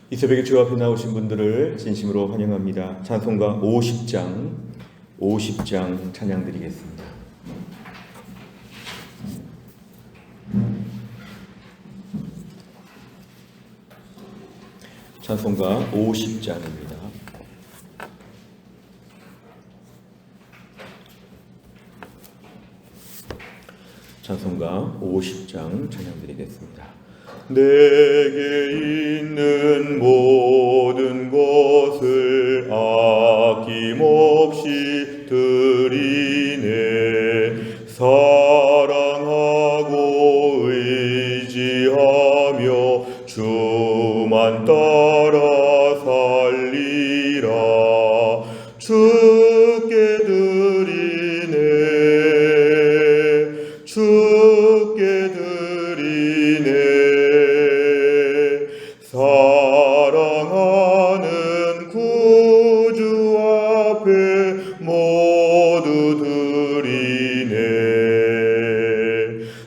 이 새벽에 주 앞에 나오신 분들을 진심으로 환영합니다. 찬송가 50장 찬양 드리겠습니다. 찬송가 50장입니다. 찬송가 50장 찬양 드리겠습니다. 내게 있는 모든 것을 아낌없이 드리네. 사랑하고 의지하며 주만 따라 살리라. 주께 드리네. 주께 드리네. 사랑하는 구주 앞에 모두 드리네.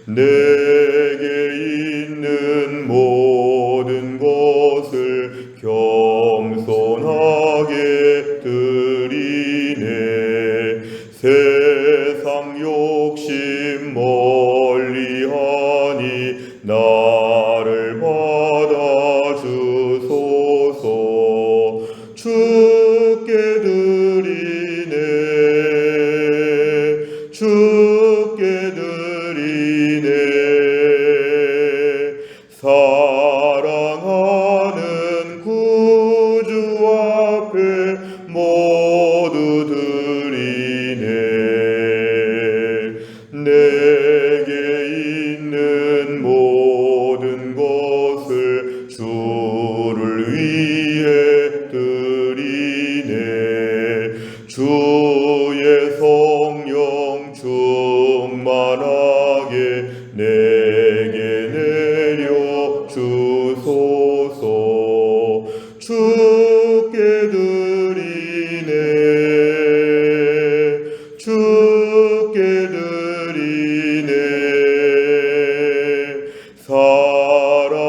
내게 있는 모든 것을 겸손하게 드리네. 세상 욕심 멀리하니 나를 받아주소서. 주께 드리네. 주께 드리네. 사랑하는 구주 앞에 모두 드리네. 내게 있는 모든 것을 주를 위해 드리네. 주의 성령 충만하게 내게 내려 주소서. 주께 드리네. 주께 드리네.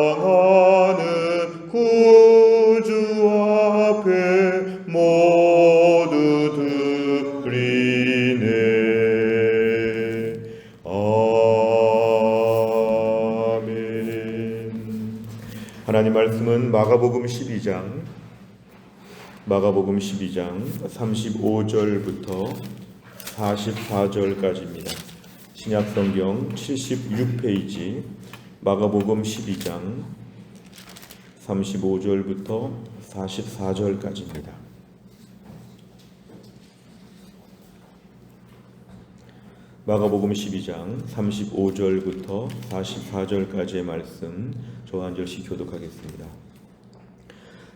사랑하는 구주 앞에 모두 드리네. 아멘. 하나님 말씀은 마가복음 12장 35절부터 44절까지입니다. 신약성경 76페이지 마가복음 12장 35절부터 44절까지입니다. 마가복음 12장 35절부터 44절까지의 말씀 저 한 절씩 교독하겠습니다.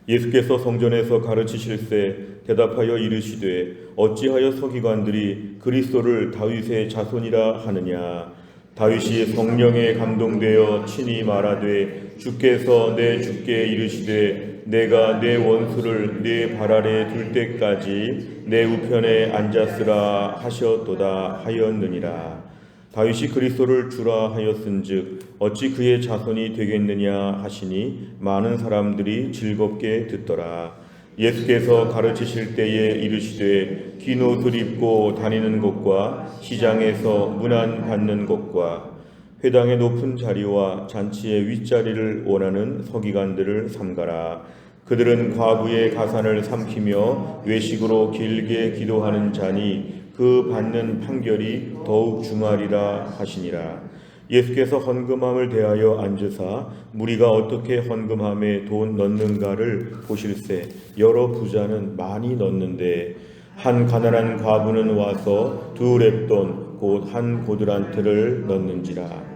예수께서 성전에서 가르치실새 대답하여 이르시되 어찌하여 서기관들이 그리스도를 다윗의 자손이라 하느냐. 다윗이 성령에 감동되어 친히 말하되 주께서 내 주께 이르시되 내가 내 원수를 네 발 아래 둘 때까지 내 우편에 앉았으라 하셨도다 하였느니라. 다윗이 그리스도를 주라 하였은즉 어찌 그의 자손이 되겠느냐 하시니 많은 사람들이 즐겁게 듣더라. 예수께서 가르치실 때에 이르시되 긴 옷을 입고 다니는 것과 시장에서 문안 받는 것과 회당의 높은 자리와 잔치의 윗자리를 원하는 서기관들을 삼가라. 그들은 과부의 가산을 삼키며 외식으로 길게 기도하는 자니 그 받는 판결이 더욱 중하리라 하시니라. 예수께서 헌금함을 대하여 앉으사 무리가 어떻게 헌금함에 돈 넣는가를 보실새 여러 부자는 많이 넣는데 한 가난한 과부는 와서 2렙돈 곧 한 고드란트를 넣는지라.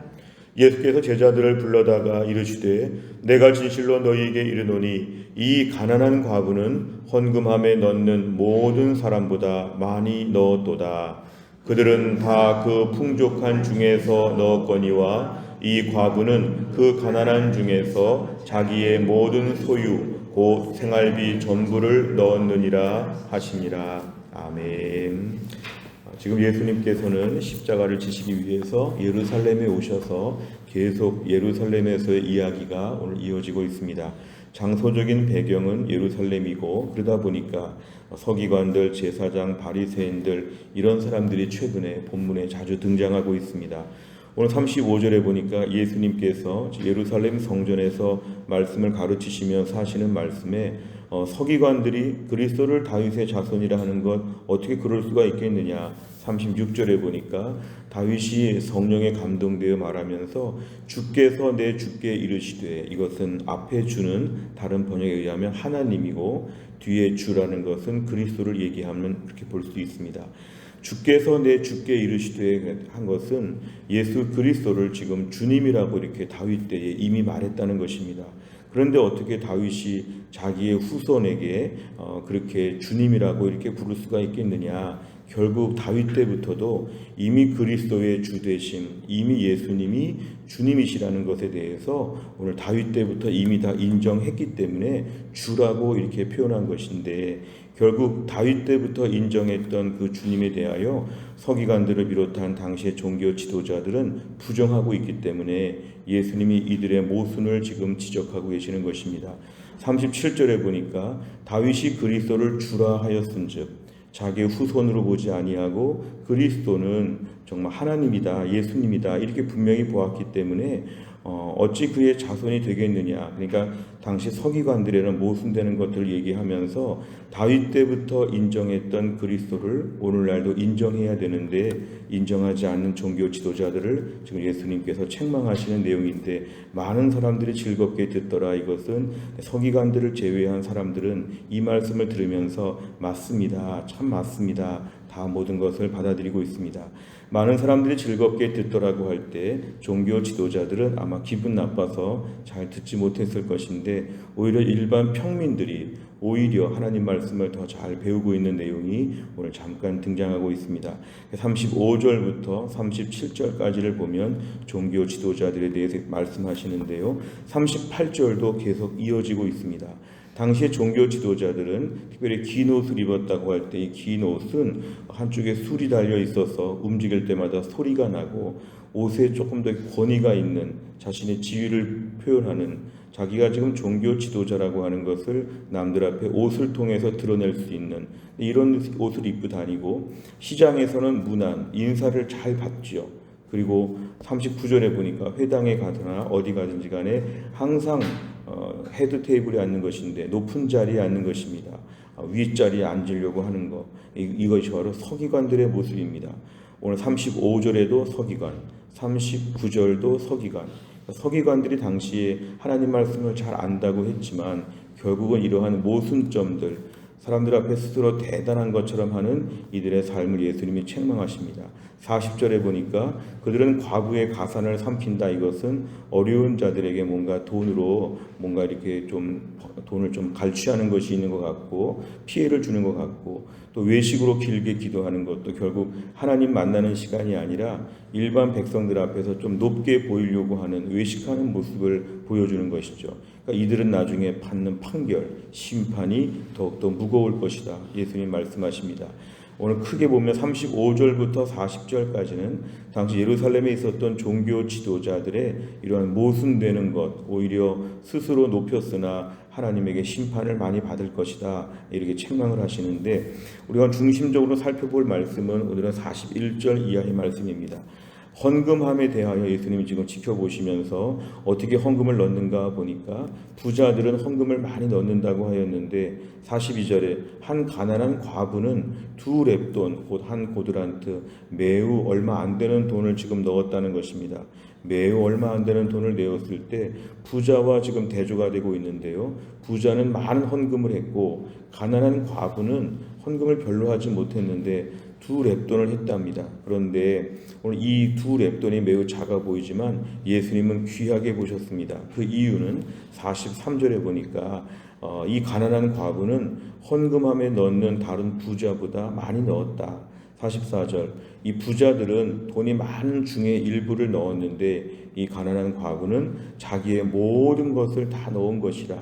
예수께서 제자들을 불러다가 이르시되 내가 진실로 너희에게 이르노니 이 가난한 과부는 헌금함에 넣는 모든 사람보다 많이 넣었도다. 그들은 다 그 풍족한 중에서 넣었거니와 이 과부는 그 가난한 중에서 자기의 모든 소유 곧 생활비 전부를 넣었느니라 하시니라. 아멘. 지금 예수님께서는 십자가를 지시기 위해서 예루살렘에 오셔서 계속 예루살렘에서의 이야기가 오늘 이어지고 있습니다. 장소적인 배경은 예루살렘이고, 그러다 보니까 서기관들, 제사장, 바리새인들 이런 사람들이 최근에 본문에 자주 등장하고 있습니다. 오늘 35절에 보니까 예수님께서 예루살렘 성전에서 말씀을 가르치시면서 하시는 말씀에 서기관들이 그리스도를 다윗의 자손이라 하는 것 어떻게 그럴 수가 있겠느냐. 36절에 보니까 다윗이 성령에 감동되어 말하면서 주께서 내 주께 이르시되, 이것은 앞에 주는 다른 번역에 의하면 하나님이고 뒤에 주라는 것은 그리스도를 얘기하면 그렇게 볼 수 있습니다. 주께서 내 주께 이르시되 한 것은 예수 그리스도를 지금 주님이라고 이렇게 다윗 때에 이미 말했다는 것입니다. 그런데 어떻게 다윗이 자기의 후손에게 그렇게 주님이라고 이렇게 부를 수가 있겠느냐. 결국 다윗 때부터도 이미 그리스도의 주 되심, 이미 예수님이 주님이시라는 것에 대해서 오늘 다윗 때부터 이미 다 인정했기 때문에 주라고 이렇게 표현한 것인데, 결국 다윗 때부터 인정했던 그 주님에 대하여 서기관들을 비롯한 당시의 종교 지도자들은 부정하고 있기 때문에 예수님이 이들의 모순을 지금 지적하고 계시는 것입니다. 37절에 보니까 다윗이 그리스도를 주라 하였은즉 자기의 후손으로 보지 아니하고 그리스도는 정말 하나님이다, 예수님이다 이렇게 분명히 보았기 때문에 어찌 그의 자손이 되겠느냐. 그러니까 당시 서기관들에는 모순되는 것들을 얘기하면서 다윗 때부터 인정했던 그리스도를 오늘날도 인정해야 되는데 인정하지 않는 종교 지도자들을 지금 예수님께서 책망하시는 내용인데, 많은 사람들이 즐겁게 듣더라. 이것은 서기관들을 제외한 사람들은 이 말씀을 들으면서 맞습니다, 참 맞습니다, 다 모든 것을 받아들이고 있습니다. 많은 사람들이 즐겁게 듣더라고 할 때 종교 지도자들은 아마 기분 나빠서 잘 듣지 못했을 것인데, 오히려 일반 평민들이 오히려 하나님 말씀을 더 잘 배우고 있는 내용이 오늘 잠깐 등장하고 있습니다. 35절부터 37절까지를 보면 종교 지도자들에 대해서 말씀하시는데요. 38절도 계속 이어지고 있습니다. 당시의 종교 지도자들은 특별히 긴 옷을 입었다고 할 때 이 긴 옷은 한쪽에 술이 달려 있어서 움직일 때마다 소리가 나고, 옷에 조금 더 권위가 있는 자신의 지위를 표현하는, 자기가 지금 종교 지도자라고 하는 것을 남들 앞에 옷을 통해서 드러낼 수 있는 이런 옷을 입고 다니고, 시장에서는 문안, 인사를 잘 받죠. 그리고 39절에 보니까 회당에 가거나 어디 가든지 간에 항상 헤드 테이블에 앉는 것인데 높은 자리에 앉는 것입니다. 윗자리에 앉으려고 하는 것, 이것이 바로 서기관들의 모습입니다. 오늘 35절에도 서기관, 39절도 서기관. 서기관들이 당시에 하나님 말씀을 잘 안다고 했지만 결국은 이러한 모순점들, 사람들 앞에 스스로 대단한 것처럼 하는 이들의 삶을 예수님이 책망하십니다. 40절에 보니까 그들은 과부의 가산을 삼킨다. 이것은 어려운 자들에게 뭔가 돈으로 뭔가 이렇게 좀 돈을 좀 갈취하는 것이 있는 것 같고, 피해를 주는 것 같고, 또 외식으로 길게 기도하는 것도 결국 하나님 만나는 시간이 아니라 일반 백성들 앞에서 좀 높게 보이려고 하는 외식하는 모습을 보여주는 것이죠. 그러니까 이들은 나중에 받는 판결, 심판이 더욱더 무거울 것이다. 예수님 말씀하십니다. 오늘 크게 보면 35절부터 40절까지는 당시 예루살렘에 있었던 종교 지도자들의 이러한 모순되는 것, 오히려 스스로 높였으나 하나님에게 심판을 많이 받을 것이다, 이렇게 책망을 하시는데, 우리가 중심적으로 살펴볼 말씀은 오늘은 41절 이하의 말씀입니다. 헌금함에 대하여 예수님이 지금 지켜보시면서 어떻게 헌금을 넣는가 보니까 부자들은 헌금을 많이 넣는다고 하였는데, 42절에 한 가난한 과부는 2렙돈, 곧 한 고드란트, 매우 얼마 안 되는 돈을 지금 넣었다는 것입니다. 매우 얼마 안 되는 돈을 내었을 때 부자와 지금 대조가 되고 있는데요. 부자는 많은 헌금을 했고 가난한 과부는 헌금을 별로 하지 못했는데 2렙돈을 했답니다. 그런데 오늘 이 2렙돈이 매우 작아 보이지만 예수님은 귀하게 보셨습니다. 그 이유는 43절에 보니까 이 가난한 과부는 헌금함에 넣는 다른 부자보다 많이 넣었다. 44절, 이 부자들은 돈이 많은 중에 일부를 넣었는데 이 가난한 과부는 자기의 모든 것을 다 넣은 것이라.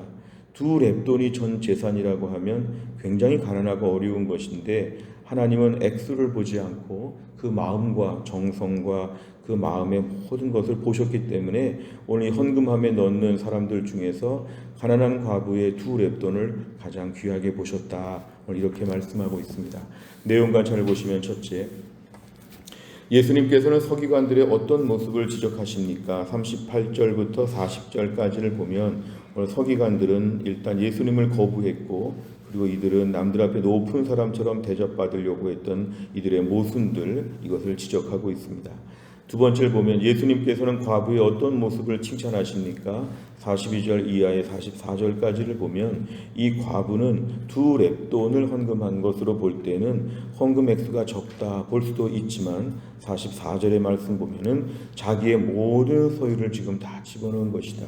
두 렙돈이 전 재산이라고 하면 굉장히 가난하고 어려운 것인데 하나님은 액수를 보지 않고 그 마음과 정성과 그 마음의 모든 것을 보셨기 때문에 오늘 이 헌금함에 넣는 사람들 중에서 가난한 과부의 두 렙돈을 가장 귀하게 보셨다. 오늘 이렇게 말씀하고 있습니다. 내용 관찰을 보시면 첫째, 예수님께서는 서기관들의 어떤 모습을 지적하십니까? 38절부터 40절까지를 보면 오늘 서기관들은 일단 예수님을 거부했고 그리고 이들은 남들 앞에 높은 사람처럼 대접받으려고 했던 이들의 모순들, 이것을 지적하고 있습니다. 두 번째를 보면 예수님께서는 과부의 어떤 모습을 칭찬하십니까? 42절 이하의 44절까지를 보면 이 과부는 두 렙돈을 헌금한 것으로 볼 때는 헌금 액수가 적다 볼 수도 있지만 44절의 말씀 보면은 자기의 모든 소유를 지금 다 집어넣은 것이다.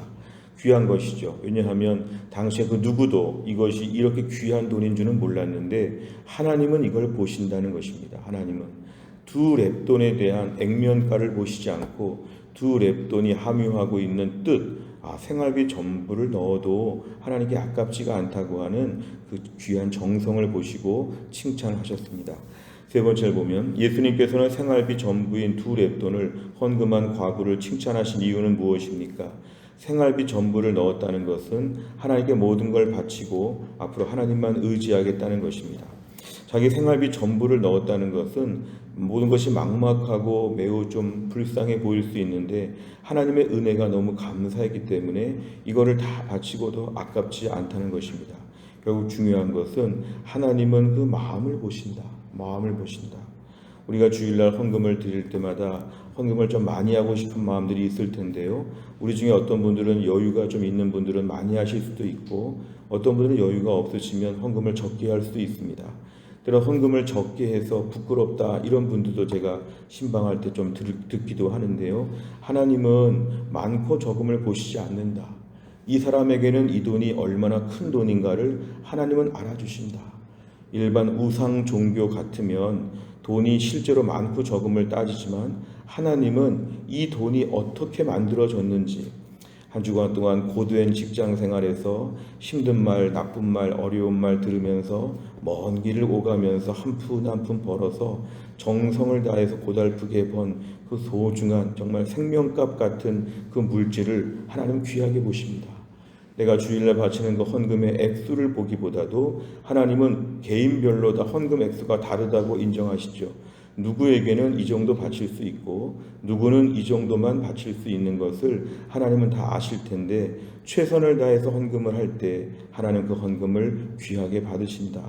귀한 것이죠. 왜냐하면 당시에 그 누구도 이것이 이렇게 귀한 돈인 줄은 몰랐는데 하나님은 이걸 보신다는 것입니다. 하나님은 두 렙돈에 대한 액면가를 보시지 않고 두 렙돈이 함유하고 있는 뜻, 생활비 전부를 넣어도 하나님께 아깝지가 않다고 하는 그 귀한 정성을 보시고 칭찬하셨습니다. 세 번째를 보면 예수님께서는 생활비 전부인 두 렙돈을 헌금한 과부를 칭찬하신 이유는 무엇입니까? 생활비 전부를 넣었다는 것은 하나님께 모든 걸 바치고 앞으로 하나님만 의지하겠다는 것입니다. 자기 생활비 전부를 넣었다는 것은 모든 것이 막막하고 매우 좀 불쌍해 보일 수 있는데 하나님의 은혜가 너무 감사했기 때문에 이거를 다 바치고도 아깝지 않다는 것입니다. 결국 중요한 것은 하나님은 그 마음을 보신다. 마음을 보신다. 우리가 주일날 헌금을 드릴 때마다 헌금을 좀 많이 하고 싶은 마음들이 있을 텐데요. 우리 중에 어떤 분들은 여유가 좀 있는 분들은 많이 하실 수도 있고 어떤 분들은 여유가 없으시면 헌금을 적게 할 수도 있습니다. 때로 헌금을 적게 해서 부끄럽다 이런 분들도 제가 신방할 때 좀 듣기도 하는데요. 하나님은 많고 적음을 보시지 않는다. 이 사람에게는 이 돈이 얼마나 큰 돈인가를 하나님은 알아주신다. 일반 우상 종교 같으면 돈이 실제로 많고 적음을 따지지만 하나님은 이 돈이 어떻게 만들어졌는지 한 주간 동안 고된 직장 생활에서 힘든 말, 나쁜 말, 어려운 말 들으면서 먼 길을 오가면서 한 푼 한 푼 벌어서 정성을 다해서 고달프게 번 그 소중한 정말 생명값 같은 그 물질을 하나님 귀하게 보십니다. 내가 주일날 바치는 그 헌금의 액수를 보기보다도 하나님은 개인별로 다 헌금 액수가 다르다고 인정하시죠. 누구에게는 이 정도 바칠 수 있고 누구는 이 정도만 바칠 수 있는 것을 하나님은 다 아실 텐데 최선을 다해서 헌금을 할 때 하나님 그 헌금을 귀하게 받으신다.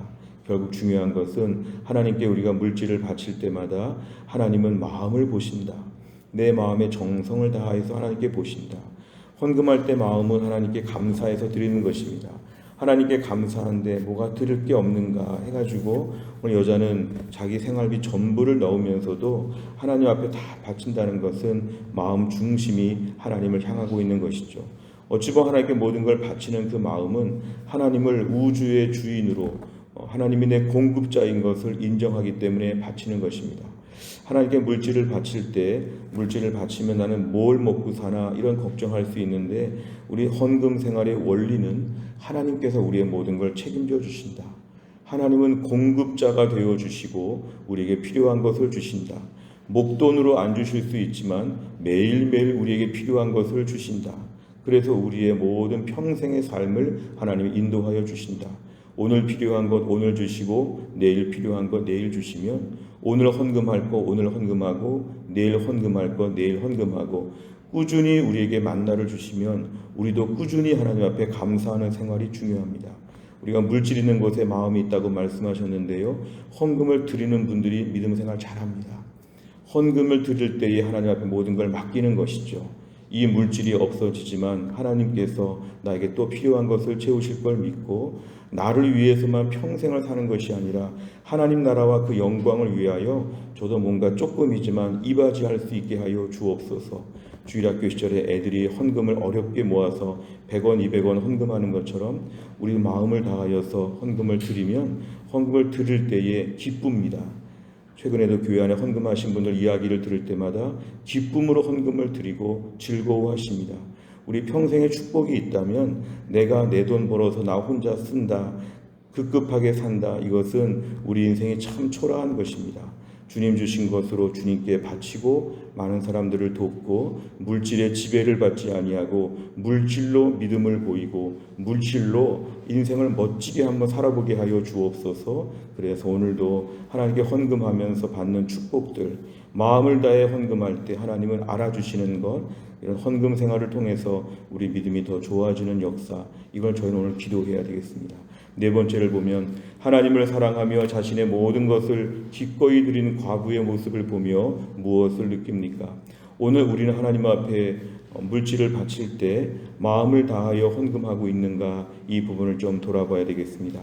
결국 중요한 것은 하나님께 우리가 물질을 바칠 때마다 하나님은 마음을 보신다. 내 마음의 정성을 다해서 하나님께 보신다. 헌금할 때 마음은 하나님께 감사해서 드리는 것입니다. 하나님께 감사한데 뭐가 드릴 게 없는가 해가지고 오늘 여자는 자기 생활비 전부를 넣으면서도 하나님 앞에 다 바친다는 것은 마음 중심이 하나님을 향하고 있는 것이죠. 어찌 보면 하나님께 모든 걸 바치는 그 마음은 하나님을 우주의 주인으로 하나님이 내 공급자인 것을 인정하기 때문에 바치는 것입니다. 하나님께 물질을 바칠 때 물질을 바치면 나는 뭘 먹고 사나 이런 걱정할 수 있는데 우리 헌금 생활의 원리는 하나님께서 우리의 모든 걸 책임져 주신다. 하나님은 공급자가 되어 주시고 우리에게 필요한 것을 주신다. 목돈으로 안 주실 수 있지만 매일매일 우리에게 필요한 것을 주신다. 그래서 우리의 모든 평생의 삶을 하나님이 인도하여 주신다. 오늘 필요한 것 오늘 주시고 내일 필요한 것 내일 주시면 오늘 헌금할 거 오늘 헌금하고 내일 헌금할 거 내일 헌금하고 꾸준히 우리에게 만나를 주시면 우리도 꾸준히 하나님 앞에 감사하는 생활이 중요합니다. 우리가 물질 있는 곳에 마음이 있다고 말씀하셨는데요. 헌금을 드리는 분들이 믿음 생활 잘합니다. 헌금을 드릴 때에 하나님 앞에 모든 걸 맡기는 것이죠. 이 물질이 없어지지만 하나님께서 나에게 또 필요한 것을 채우실 걸 믿고 나를 위해서만 평생을 사는 것이 아니라 하나님 나라와 그 영광을 위하여 저도 뭔가 조금이지만 이바지할 수 있게 하여 주옵소서. 주일학교 시절에 애들이 헌금을 어렵게 모아서 100원, 200원 헌금하는 것처럼 우리 마음을 다하여서 헌금을 드리면 헌금을 드릴 때에 기쁩니다. 최근에도 교회 안에 헌금하신 분들 이야기를 들을 때마다 기쁨으로 헌금을 드리고 즐거워하십니다. 우리 평생의 축복이 있다면 내가 내 돈 벌어서 나 혼자 쓴다, 급급하게 산다, 이것은 우리 인생이 참 초라한 것입니다. 주님 주신 것으로 주님께 바치고 많은 사람들을 돕고 물질의 지배를 받지 아니하고 물질로 믿음을 보이고 물질로 인생을 멋지게 한번 살아보게 하여 주옵소서. 그래서 오늘도 하나님께 헌금하면서 받는 축복들, 마음을 다해 헌금할 때 하나님은 알아주시는 것, 이런 헌금 생활을 통해서 우리 믿음이 더 좋아지는 역사, 이걸 저희는 오늘 기도해야 되겠습니다. 네 번째를 보면 하나님을 사랑하며 자신의 모든 것을 기꺼이 드리는 과부의 모습을 보며 무엇을 느낍니까? 오늘 우리는 하나님 앞에 물질을 바칠 때 마음을 다하여 헌금하고 있는가, 이 부분을 좀 돌아봐야 되겠습니다.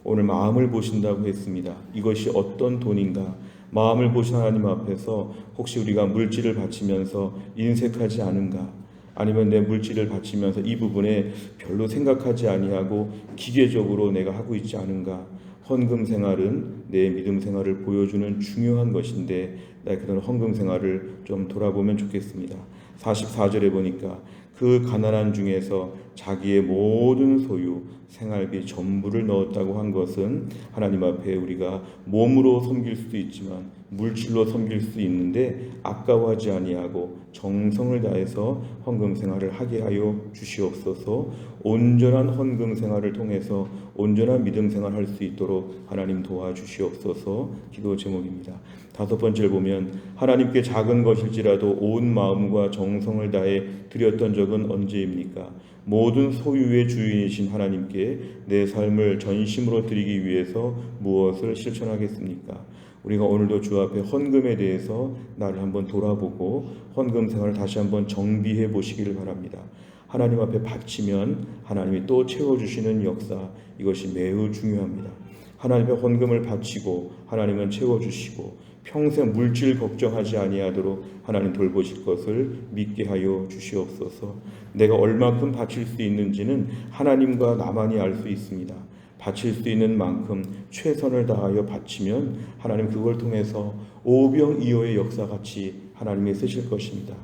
오늘 마음을 보신다고 했습니다. 이것이 어떤 돈인가? 마음을 보신 하나님 앞에서 혹시 우리가 물질을 바치면서 인색하지 않은가? 아니면 내 물질을 바치면서 이 부분에 별로 생각하지 아니하고 기계적으로 내가 하고 있지 않은가? 헌금 생활은 내 믿음 생활을 보여주는 중요한 것인데 그런 헌금 생활을 좀 돌아보면 좋겠습니다. 44절에 보니까 그 가난한 중에서 자기의 모든 소유, 생활비 전부를 넣었다고 한 것은 하나님 앞에 우리가 몸으로 섬길 수도 있지만 물질로 섬길 수 있는데 아까워하지 아니하고 정성을 다해서 헌금 생활을 하게 하여 주시옵소서. 온전한 헌금 생활을 통해서 온전한 믿음 생활을 할 수 있도록 하나님 도와주시옵소서. 기도 제목입니다. 다섯 번째를 보면 하나님께 작은 것일지라도 온 마음과 정성을 다해 드렸던 적은 언제입니까? 모든 소유의 주인이신 하나님께 내 삶을 전심으로 드리기 위해서 무엇을 실천하겠습니까? 우리가 오늘도 주 앞에 헌금에 대해서 나를 한번 돌아보고 헌금 생활을 다시 한번 정비해 보시기를 바랍니다. 하나님 앞에 바치면 하나님이 또 채워주시는 역사, 이것이 매우 중요합니다. 하나님 앞에 헌금을 바치고 하나님은 채워주시고 평생 물질 걱정하지 아니하도록 하나님 돌보실 것을 믿게 하여 주시옵소서. 내가 얼마큼 바칠 수 있는지는 하나님과 나만이 알 수 있습니다. 바칠 수 있는 만큼 최선을 다하여 바치면 하나님 그걸 통해서 오병이어의 역사같이 하나님이 쓰실 것입니다.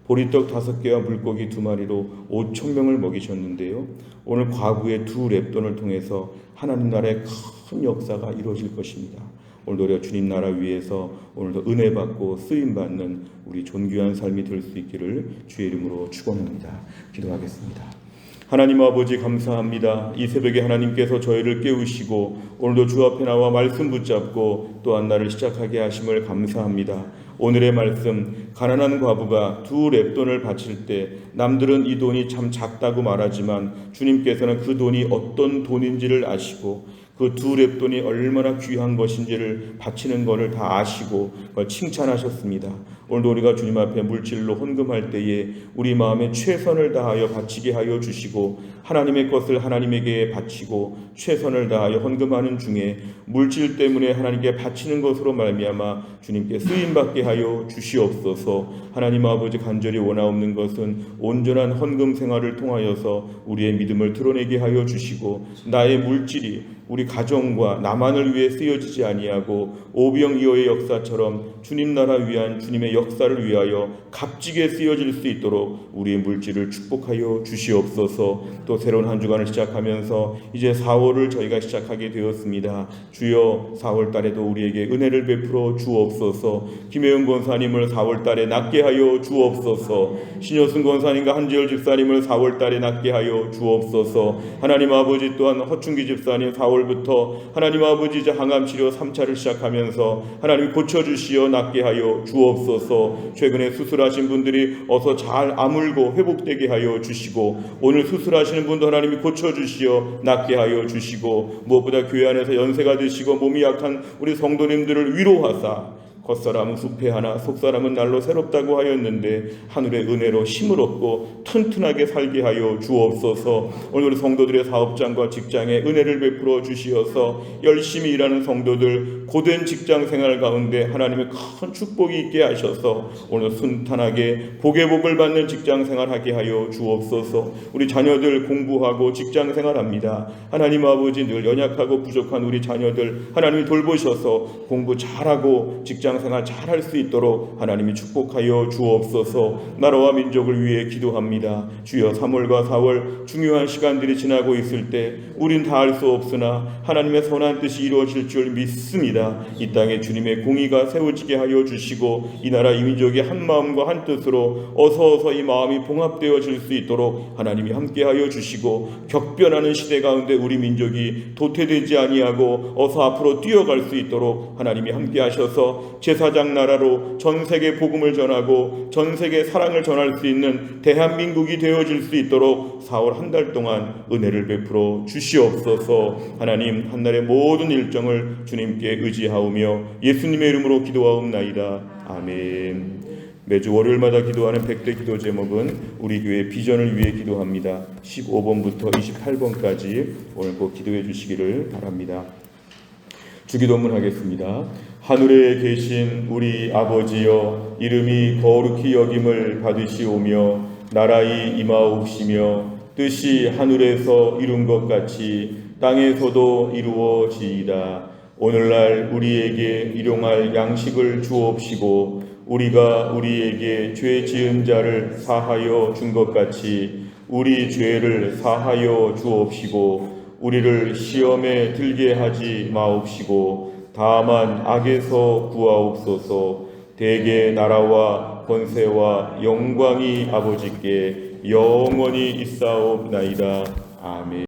보리떡 5개와 물고기 2마리로 5,000명을 먹이셨는데요, 오늘 과부의 2렙돈을 통해서 하나님 나라의 큰 역사가 이루어질 것입니다. 오늘도 우리가 주님 나라 위에서 오늘도 은혜 받고 쓰임 받는 우리 존귀한 삶이 될 수 있기를 주의 이름으로 축원합니다. 기도하겠습니다. 하나님 아버지 감사합니다. 이 새벽에 하나님께서 저희를 깨우시고 오늘도 주 앞에 나와 말씀 붙잡고 또한 나를 시작하게 하심을 감사합니다. 오늘의 말씀, 가난한 과부가 2렙돈을 바칠 때 남들은 이 돈이 참 작다고 말하지만 주님께서는 그 돈이 어떤 돈인지를 아시고 그 2렙돈이 얼마나 귀한 것인지를 바치는 것을 다 아시고 그걸 칭찬하셨습니다. 오늘도 우리가 주님 앞에 물질로 헌금할 때에 우리 마음에 최선을 다하여 바치게 하여 주시고 하나님의 것을 하나님에게 바치고 최선을 다하여 헌금하는 중에 물질 때문에 하나님께 바치는 것으로 말미암아 주님께 쓰임받게 하여 주시옵소서. 하나님 아버지 간절히 원하옵는 것은 온전한 헌금 생활을 통하여서 우리의 믿음을 드러내게 하여 주시고 나의 물질이 우리 가정과 나만을 위해 쓰여지지 아니하고 오병이어의 역사처럼 주님 나라 위한 주님의 역사를 위하여 값지게 쓰여질 수 있도록 우리의 물질을 축복하여 주시옵소서. 또 새로운 한 주간을 시작하면서 이제 4월을 저희가 시작하게 되었습니다. 주여 4월 달에도 우리에게 은혜를 베풀어 주옵소서. 김혜은 권사님을 4월 달에 낫게 하여 주옵소서. 신효승 권사님과 한지열 집사님을 4월 달에 낫게 하여 주옵소서. 하나님 아버지 또한 허충기 집사님 4월부터 하나님 아버지 이제 항암치료 3차를 시작하면서 하나님 고쳐주시어 낫게 하여 주옵소서. 최근에 수술하신 분들이 어서 잘 아물고 회복되게 하여 주시고 오늘 수술하시는 분도 하나님이 고쳐주시어 낫게 하여 주시고 무엇보다 교회 안에서 연세가 드시고 몸이 약한 우리 성도님들을 위로하사 겉사람은 숲에하나 속사람은 날로 새롭다고 하였는데 하늘의 은혜로 힘을 얻고 튼튼하게 살게 하여 주옵소서. 오늘 우리 성도들의 사업장과 직장에 은혜를 베풀어 주시어서 열심히 일하는 성도들 고된 직장 생활 가운데 하나님의 큰 축복이 있게 하셔서 오늘 순탄하게 복의 복을 받는 직장 생활하게 하여 주옵소서. 우리 자녀들 공부하고 직장 생활합니다. 하나님 아버지 늘 연약하고 부족한 우리 자녀들 하나님이 돌보셔서 공부 잘하고 직장 신앙생활 잘할 수 있도록 하나님이 축복하여 주옵소서. 나라와 민족을 위해 기도합니다. 주여, 3월과 4월 중요한 시간들이 지나고 있을 때 우린 다 알 수 없으나 하나님의 선한 뜻이 이루어질 줄 믿습니다. 이 땅에 주님의 공의가 세워지게 하여 주시고 이 나라 이 민족이 한 마음과 한 뜻으로 어서 이 마음이 봉합되어질 수 있도록 하나님이 함께하여 주시고, 격변하는 시대 가운데 우리 민족이 도태되지 아니하고 어서 앞으로 뛰어갈 수 있도록 하나님이 함께하셔서 제사장 나라로 전 세계 복음을 전하고 전 세계 사랑을 전할 수 있는 대한민국이 되어질 수 있도록 4월 한 달 동안 은혜를 베풀어 주시옵소서. 하나님, 한날의 모든 일정을 주님께 의지하오며 예수님의 이름으로 기도하옵나이다. 아멘. 매주 월요일마다 기도하는 100대 기도 제목은 우리 교회 비전을 위해 기도합니다. 15번부터 28번까지 오늘 꼭 기도해 주시기를 바랍니다. 주기도문 하겠습니다. 하늘에 계신 우리 아버지여, 이름이 거룩히 여김을 받으시오며 나라의 임하옵시며 뜻이 하늘에서 이룬 것 같이 땅에서도 이루어지이다. 오늘날 우리에게 일용할 양식을 주옵시고 우리가 우리에게 죄 지은 자를 사하여 준 것 같이 우리 죄를 사하여 주옵시고 우리를 시험에 들게 하지 마옵시고 다만 악에서 구하옵소서. 대개 나라와 권세와 영광이 아버지께 영원히 있사옵나이다. 아멘.